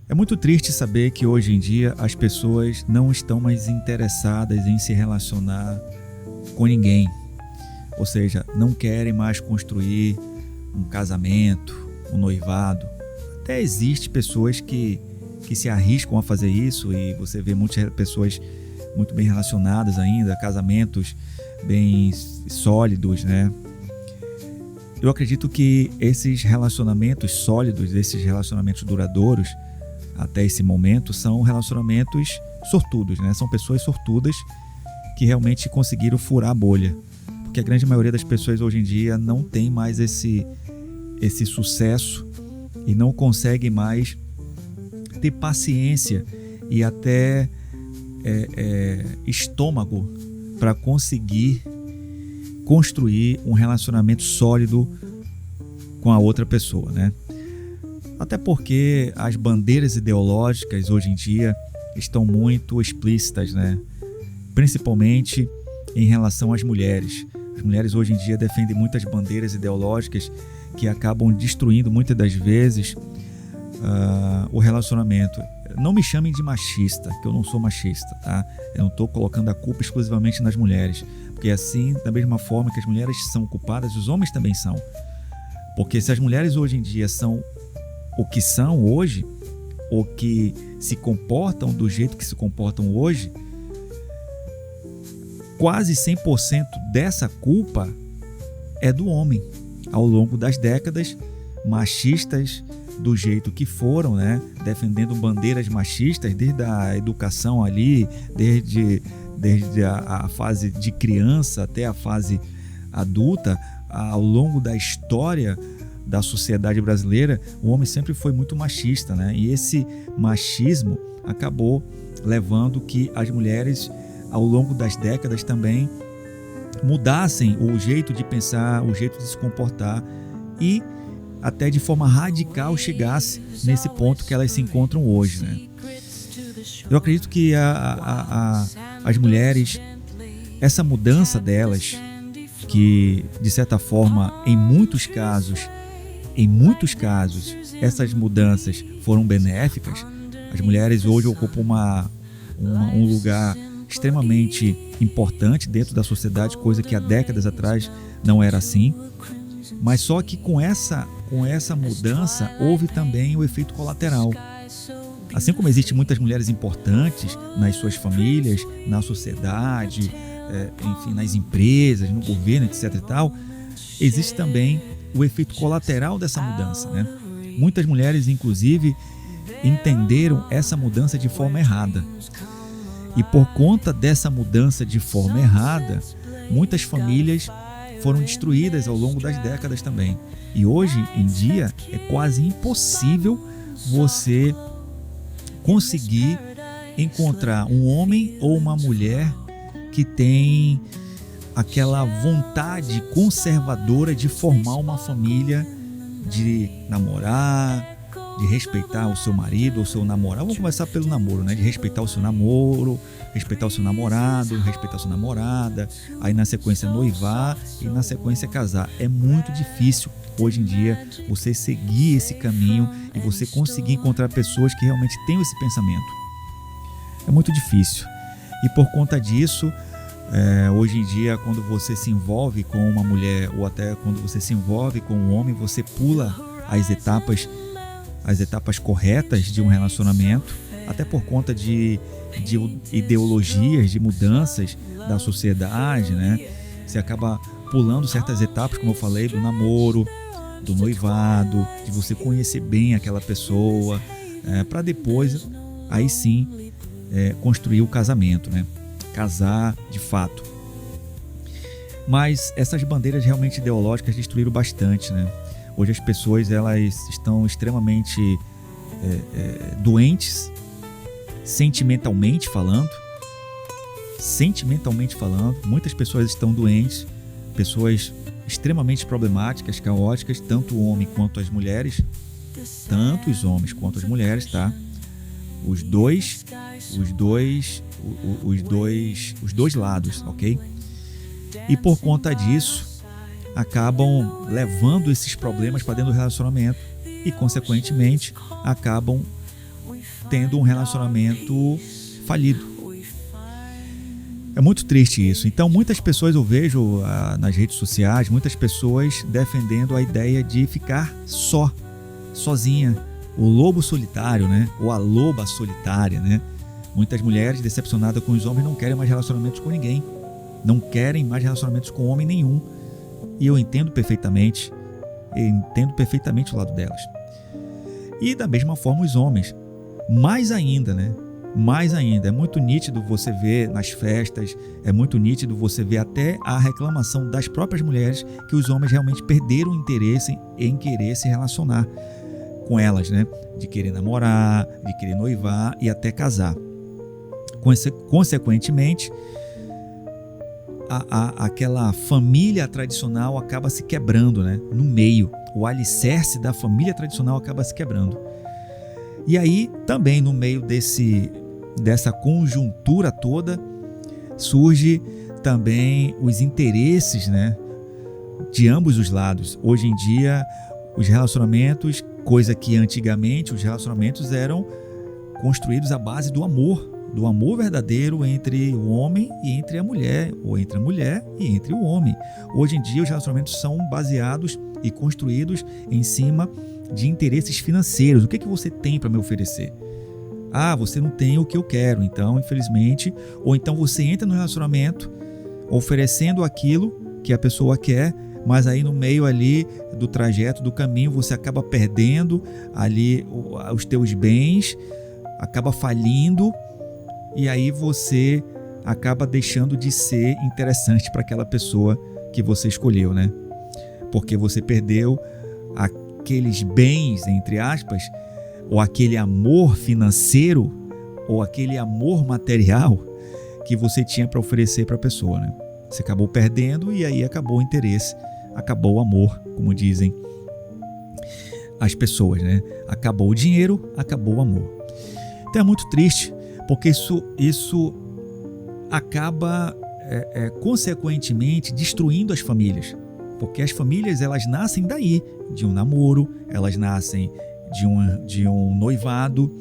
É muito triste saber que hoje em dia as pessoas não estão mais interessadas em se relacionar com ninguém. Ou seja, não querem mais construir um casamento, um noivado. Até existe pessoas que se arriscam a fazer isso e você vê muitas pessoas muito bem relacionadas ainda, casamentos bem sólidos, né? Eu acredito que esses relacionamentos sólidos, esses relacionamentos duradouros, até esse momento, são relacionamentos sortudos, né? São pessoas sortudas que realmente conseguiram furar a bolha. Porque a grande maioria das pessoas hoje em dia não tem mais esse sucesso e não consegue mais ter paciência e até estômago para conseguir construir um relacionamento sólido com a outra pessoa, né? Até porque as bandeiras ideológicas hoje em dia estão muito explícitas, né? Principalmente em relação às mulheres. As mulheres hoje em dia defendem muitas bandeiras ideológicas que acabam destruindo muitas das vezes o relacionamento. Não me chamem de machista, que eu não sou machista, tá? Eu não estou colocando a culpa exclusivamente nas mulheres, porque assim, da mesma forma que as mulheres são culpadas, os homens também são. Porque se as mulheres hoje em dia são o que são hoje, ou que se comportam do jeito que se comportam hoje, quase 100% dessa culpa é do homem. Ao longo das décadas, machistas do jeito que foram, né, defendendo bandeiras machistas desde a educação ali, desde a fase de criança até a fase adulta, ao longo da história da sociedade brasileira, o homem sempre foi muito machista, né? E esse machismo acabou levando que as mulheres, ao longo das décadas também, mudassem o jeito de pensar, o jeito de se comportar e até de forma radical chegasse nesse ponto que elas se encontram hoje, né? Eu acredito que as mulheres, essa mudança delas, que de certa forma, em muitos casos, essas mudanças foram benéficas. As mulheres hoje ocupam um lugar extremamente importante dentro da sociedade, coisa que há décadas atrás não era assim. Mas só que com essa mudança houve também o efeito colateral. Assim como existem muitas mulheres importantes nas suas famílias, na sociedade, enfim, nas empresas, no governo, etc. e tal, existe também o efeito colateral dessa mudança, né? Muitas mulheres, inclusive, entenderam essa mudança de forma errada. E por conta dessa mudança de forma errada, muitas famílias foram destruídas ao longo das décadas também. E hoje em dia é quase impossível você conseguir encontrar um homem ou uma mulher que tem aquela vontade conservadora de formar uma família, de namorar, de respeitar o seu marido ou seu namorado. Vamos começar pelo namoro, né? De respeitar o seu namoro, respeitar o seu namorado, respeitar a sua namorada, aí na sequência noivar e na sequência casar. É muito difícil hoje em dia você seguir esse caminho e você conseguir encontrar pessoas que realmente tenham esse pensamento. É muito difícil. E por conta disso, hoje em dia, quando você se envolve com uma mulher ou até quando você se envolve com um homem, você pula as etapas corretas de um relacionamento, até por conta de ideologias, de mudanças da sociedade, né? Você acaba pulando certas etapas, como eu falei, do namoro, do noivado, de você conhecer bem aquela pessoa, para depois, aí sim, construir o casamento, né? Casar de fato. Mas essas bandeiras realmente ideológicas destruíram bastante, né? Hoje as pessoas elas estão extremamente doentes, sentimentalmente falando. Muitas pessoas estão doentes, pessoas extremamente problemáticas, caóticas, tanto o homem quanto as mulheres, tanto os homens quanto as mulheres, tá? Os dois lados, ok? E por conta disso, acabam levando esses problemas para dentro do relacionamento e, consequentemente, acabam tendo um relacionamento falido. É muito triste isso. Então, muitas pessoas eu vejo nas redes sociais, muitas pessoas defendendo a ideia de ficar sozinha, o lobo solitário, né? Ou a loba solitária, né? Muitas mulheres decepcionadas com os homens não querem mais relacionamentos com ninguém, não querem mais relacionamentos com homem nenhum. E eu entendo perfeitamente o lado delas. E da mesma forma os homens, mais ainda, né? Mais ainda, é muito nítido você ver nas festas, é muito nítido você ver até a reclamação das próprias mulheres que os homens realmente perderam o interesse em querer se relacionar com elas, né? De querer namorar, de querer noivar e até casar. Consequentemente, aquela família tradicional acaba se quebrando, né? No meio, o alicerce da família tradicional acaba se quebrando. E aí, também no meio dessa conjuntura toda, surge também os interesses, né, de ambos os lados. Hoje em dia, os relacionamentos, coisa que antigamente os relacionamentos eram construídos à base do amor verdadeiro entre o homem e entre a mulher, ou entre a mulher e entre o homem. Hoje em dia, os relacionamentos são baseados e construídos em cima de interesses financeiros. O que você tem para me oferecer? Você não tem o que eu quero, então, infelizmente. Ou então você entra no relacionamento oferecendo aquilo que a pessoa quer, mas aí no meio ali do trajeto, do caminho, você acaba perdendo ali os teus bens, acaba falindo, e aí você acaba deixando de ser interessante para aquela pessoa que você escolheu, né? Porque você perdeu aqueles bens, entre aspas, ou aquele amor financeiro, ou aquele amor material que você tinha para oferecer para a pessoa, né? Você acabou perdendo e aí acabou o interesse, acabou o amor, como dizem as pessoas, né? Acabou o dinheiro, acabou o amor. Então é muito triste, porque isso acaba consequentemente destruindo as famílias, porque as famílias elas nascem daí, de um namoro, elas nascem de um noivado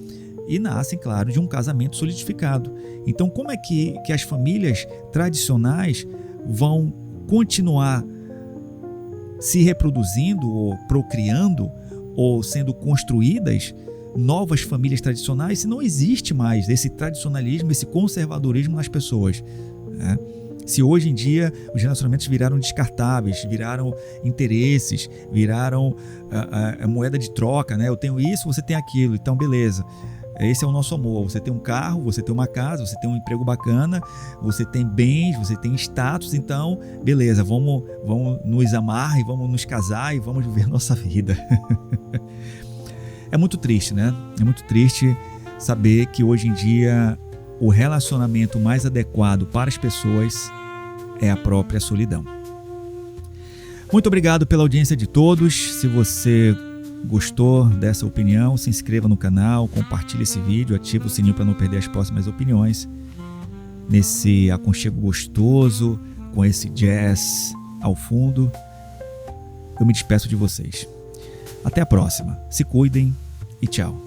e nascem, claro, de um casamento solidificado. Então, como é que as famílias tradicionais vão continuar se reproduzindo ou procriando ou sendo construídas novas famílias tradicionais se não existe mais esse tradicionalismo, esse conservadorismo nas pessoas, né? Se hoje em dia os relacionamentos viraram descartáveis, viraram interesses, viraram a moeda de troca, né? Eu tenho isso, você tem aquilo, então beleza. Esse é o nosso amor. Você tem um carro, você tem uma casa, você tem um emprego bacana, você tem bens, você tem status, então beleza, vamos nos amar e vamos nos casar e vamos viver a nossa vida. É muito triste, né? É muito triste saber que hoje em dia o relacionamento mais adequado para as pessoas é a própria solidão. Muito obrigado pela audiência de todos. Se você gostou dessa opinião, se inscreva no canal, compartilhe esse vídeo, ative o sininho para não perder as próximas opiniões. Nesse aconchego gostoso, com esse jazz ao fundo, eu me despeço de vocês. Até a próxima. Se cuidem e tchau.